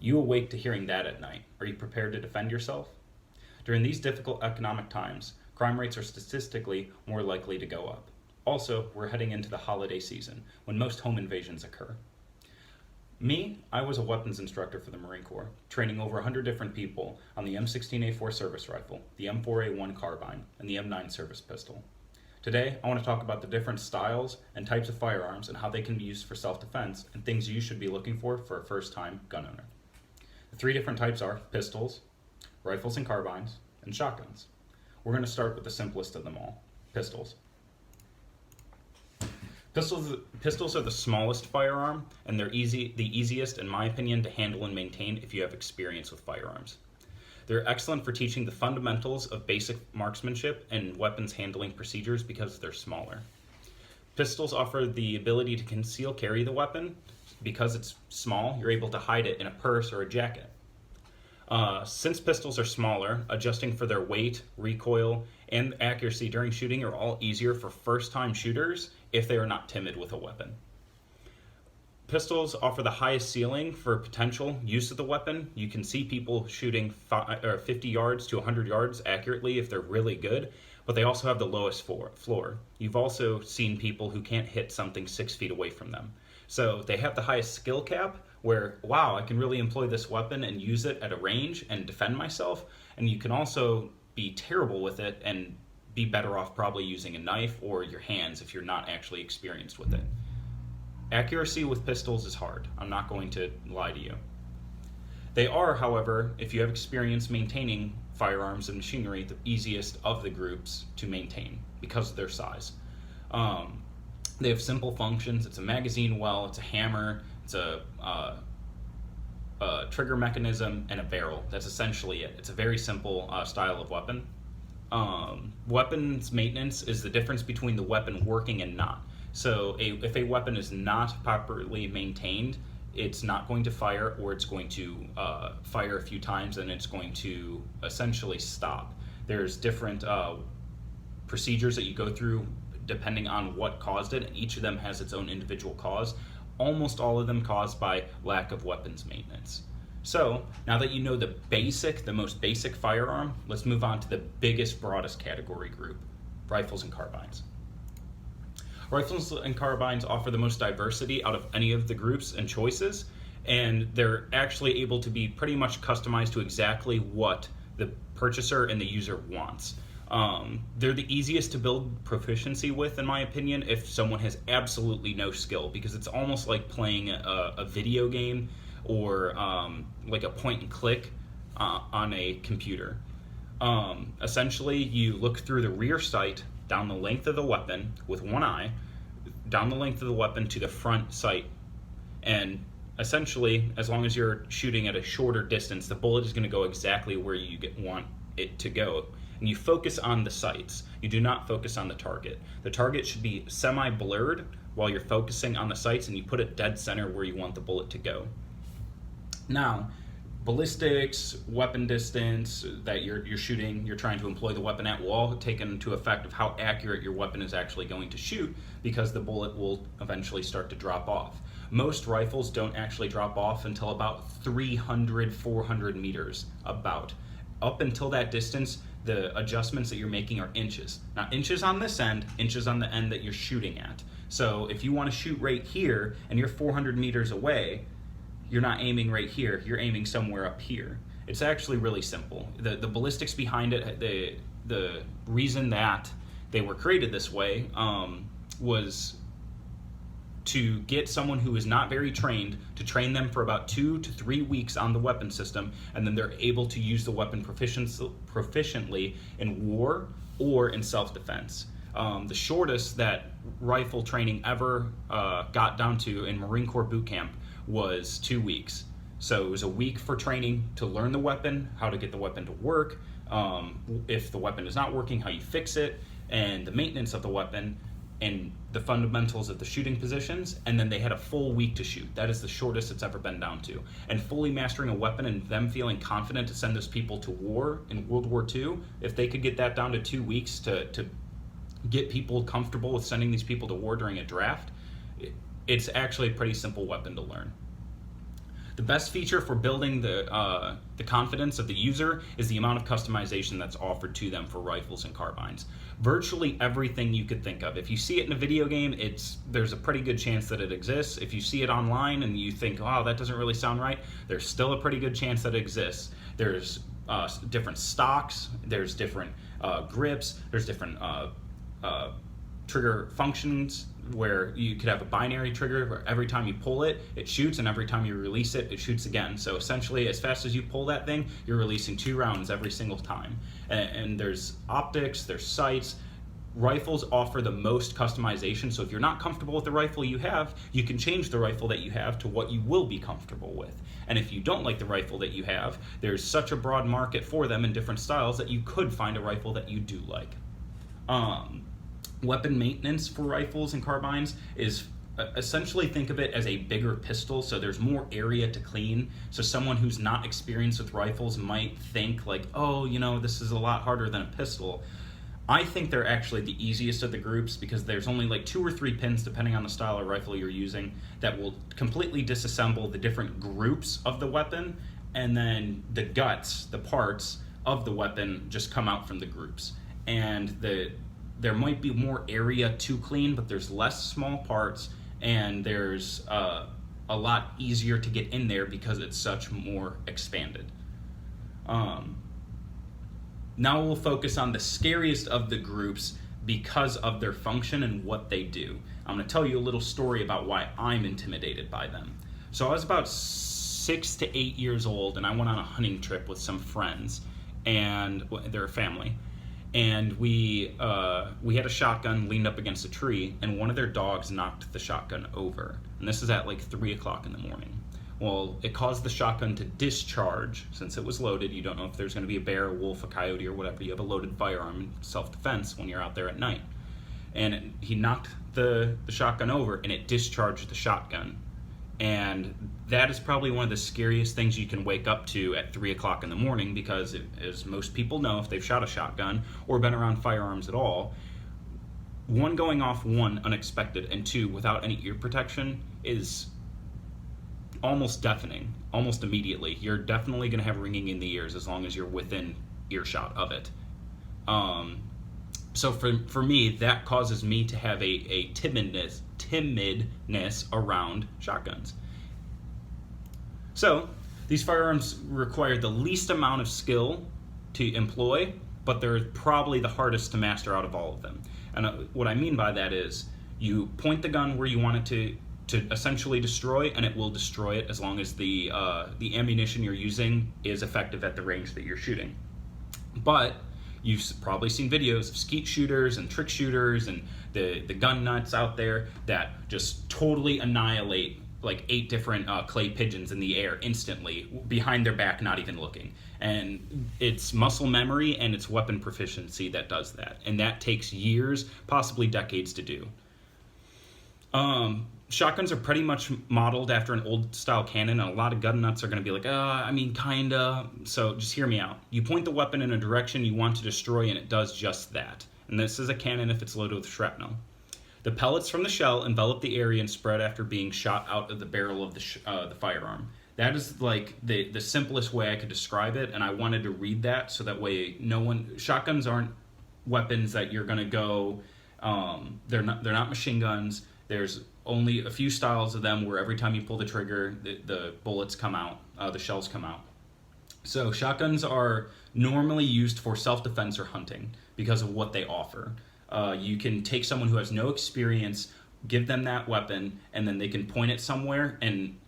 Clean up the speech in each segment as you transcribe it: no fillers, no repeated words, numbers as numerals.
You awake to hearing that at night. Are you prepared to defend yourself? During these difficult economic times, crime rates are statistically more likely to go up. Also, we're heading into the holiday season, when most home invasions occur. I was a weapons instructor for the Marine Corps, training over 100 different people on the M16A4 service rifle, the M4A1 carbine, and the M9 service pistol. Today, I want to talk about the different styles and types of firearms and how they can be used for self-defense and things you should be looking for a first-time gun owner. The three different types are pistols, rifles and carbines, and shotguns. We're going to start with the simplest of them all, pistols. Pistols are the smallest firearm, and they're the easiest, in my opinion, to handle and maintain if you have experience with firearms. They're excellent for teaching the fundamentals of basic marksmanship and weapons handling procedures because they're smaller. Pistols offer the ability to conceal carry the weapon. Because it's small, you're able to hide it in a purse or a jacket. Since pistols are smaller, adjusting for their weight, recoil, and accuracy during shooting are all easier for first-time shooters if they are not timid with a weapon. Pistols offer the highest ceiling for potential use of the weapon. You can see people shooting 50 yards to 100 yards accurately if they're really good, but they also have the lowest floor. You've also seen people who can't hit something 6 feet away from them. So they have the highest skill cap where, wow, I can really employ this weapon and use it at a range and defend myself. And you can also be terrible with it and be better off probably using a knife or your hands if you're not actually experienced with it. Accuracy with pistols is hard. I'm not going to lie to you. They are, however, if you have experience maintaining firearms and machinery, the easiest of the groups to maintain because of their size. They have simple functions. It's a magazine well, it's a hammer, it's a trigger mechanism, and a barrel. That's essentially it. It's a very simple style of weapon. Weapons maintenance is the difference between the weapon working and not. So if a weapon is not properly maintained, it's not going to fire, or it's going to fire a few times and it's going to essentially stop. There's different procedures that you go through depending on what caused it, and each of them has its own individual cause, almost all of them caused by lack of weapons maintenance. So, now that you know the most basic firearm, let's move on to the biggest, broadest category group, rifles and carbines. Rifles and carbines offer the most diversity out of any of the groups and choices, and they're actually able to be pretty much customized to exactly what the purchaser and the user wants. They're the easiest to build proficiency with, in my opinion, if someone has absolutely no skill, because it's almost like playing a video game or like a point and click on a computer. Essentially, you look through the rear sight down the length of the weapon with one eye, down the length of the weapon to the front sight, and essentially, as long as you're shooting at a shorter distance, the bullet is going to go exactly where you want it to go. And you focus on the sights. You do not focus on the target. The target should be semi-blurred while you're focusing on the sights, and you put it dead center where you want the bullet to go. Now, ballistics, weapon distance that you're shooting, you're trying to employ the weapon at, will all take into effect of how accurate your weapon is actually going to shoot, because the bullet will eventually start to drop off. Most rifles don't actually drop off until about 300, 400 meters, about. Up until that distance, the adjustments that you're making are inches. Now, inches on this end, inches on the end that you're shooting at. So if you want to shoot right here and you're 400 meters away, you're not aiming right here, you're aiming somewhere up here. It's actually really simple. The ballistics behind it, the reason that they were created this way was to get someone who is not very trained to train them for about 2 to 3 weeks on the weapon system, and then they're able to use the weapon proficiently in war or in self-defense. The shortest that rifle training ever got down to in Marine Corps boot camp was 2 weeks. So it was a week for training to learn the weapon, how to get the weapon to work, if the weapon is not working, how you fix it, and the maintenance of the weapon, and the fundamentals of the shooting positions, and then they had a full week to shoot. That is the shortest it's ever been down to. And fully mastering a weapon and them feeling confident to send those people to war in World War II, if they could get that down to 2 weeks to get people comfortable with sending these people to war during a draft, it's actually a pretty simple weapon to learn. The best feature for building the confidence of the user is the amount of customization that's offered to them for rifles and carbines. Virtually everything you could think of. If you see it in a video game, there's a pretty good chance that it exists. If you see it online and you think, wow, that doesn't really sound right, there's still a pretty good chance that it exists. There's different stocks, there's different grips, there's different trigger functions where you could have a binary trigger where every time you pull it, it shoots, and every time you release it, it shoots again. So essentially, as fast as you pull that thing, you're releasing 2 rounds every single time. And there's optics, there's sights. Rifles offer the most customization, so if you're not comfortable with the rifle you have, you can change the rifle that you have to what you will be comfortable with. And if you don't like the rifle that you have, there's such a broad market for them in different styles that you could find a rifle that you do like. Weapon maintenance for rifles and carbines is essentially, think of it as a bigger pistol, so there's more area to clean. So someone who's not experienced with rifles might think like, oh, this is a lot harder than a pistol. I think they're actually the easiest of the groups because there's only like 2 or 3 pins, depending on the style of rifle you're using, that will completely disassemble the different groups of the weapon, and then the guts, the parts of the weapon, just come out from the groups. And there might be more area to clean, but there's less small parts, and there's a lot easier to get in there because it's such more expanded. Now we'll focus on the scariest of the groups because of their function and what they do. I'm going to tell you a little story about why I'm intimidated by them. So I was about 6 to 8 years old, and I went on a hunting trip with some friends, and they're a family. And we had a shotgun leaned up against a tree, and one of their dogs knocked the shotgun over. And this is at like 3 o'clock in the morning. Well, it caused the shotgun to discharge. Since it was loaded, you don't know if there's going to be a bear, a wolf, a coyote, or whatever. You have a loaded firearm in self-defense when you're out there at night. And he knocked the shotgun over, and it discharged the shotgun. And that is probably one of the scariest things you can wake up to at 3 o'clock in the morning, because as most people know, if they've shot a shotgun or been around firearms at all, 1, going off, 1, unexpected, and 2, without any ear protection is almost deafening, almost immediately. You're definitely going to have ringing in the ears as long as you're within earshot of it. So for me, that causes me to have a timidness around shotguns. So these firearms require the least amount of skill to employ, but they're probably the hardest to master out of all of them. And what I mean by that is you point the gun where you want it to essentially destroy, and it will destroy it as long as the ammunition you're using is effective at the range that you're shooting. But you've probably seen videos of skeet shooters and trick shooters and the gun nuts out there that just totally annihilate like 8 different clay pigeons in the air instantly, behind their back, not even looking. And it's muscle memory and it's weapon proficiency that does that. And that takes years, possibly decades to do. Shotguns are pretty much modeled after an old style cannon, and a lot of gun nuts are going to be like, kinda. So just hear me out. You point the weapon in a direction you want to destroy, and it does just that. And this is a cannon if it's loaded with shrapnel. The pellets from the shell envelop the area and spread after being shot out of the barrel of the firearm. That is like the simplest way I could describe it, and I wanted to read that so that way shotguns aren't weapons that you're going to go, they're not machine guns. There's only a few styles of them where every time you pull the trigger, the bullets come out, the shells come out. So shotguns are normally used for self-defense or hunting because of what they offer. You can take someone who has no experience, give them that weapon, and then they can point it somewhere, and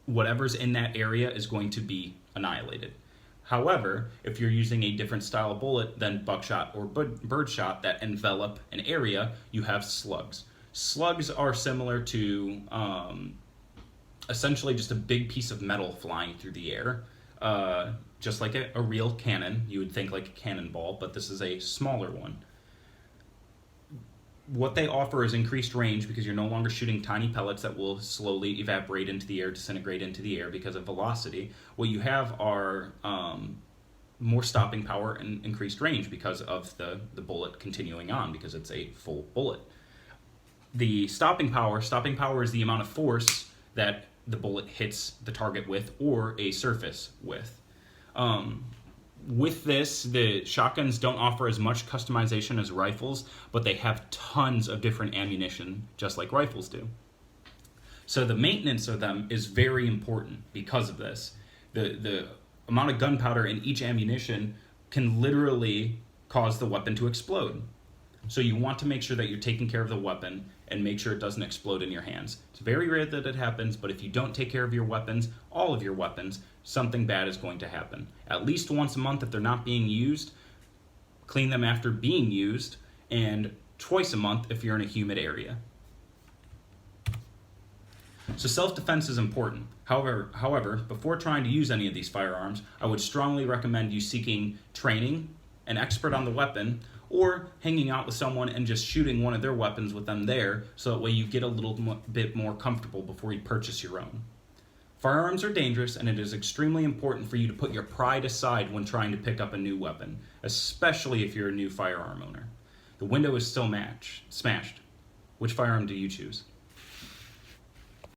whatever's in that area is going to be annihilated. However, if you're using a different style bullet than buckshot or birdshot that envelop an area, you have slugs. Slugs are similar to essentially just a big piece of metal flying through the air. Just like a real cannon, you would think like a cannonball, but this is a smaller one. What they offer is increased range because you're no longer shooting tiny pellets that will slowly evaporate into the air, disintegrate into the air because of velocity. What you have are more stopping power and increased range because of the bullet continuing on, because it's a full bullet. The stopping power is the amount of force that the bullet hits the target with or a surface with. With this, the shotguns don't offer as much customization as rifles, but they have tons of different ammunition, just like rifles do. So the maintenance of them is very important because of this. The amount of gunpowder in each ammunition can literally cause the weapon to explode. So you want to make sure that you're taking care of the weapon and make sure it doesn't explode in your hands. It's very rare that it happens, but if you don't take care of your weapons, all of your weapons, something bad is going to happen. At least once a month if they're not being used, clean them after being used, and twice a month if you're in a humid area. So self-defense is important. However, before trying to use any of these firearms, I would strongly recommend you seeking training, an expert on the weapon, or hanging out with someone and just shooting one of their weapons with them there, so that way you get a little bit more comfortable before you purchase your own. Firearms are dangerous, and it is extremely important for you to put your pride aside when trying to pick up a new weapon, especially if you're a new firearm owner. The window is still smashed. Which firearm do you choose?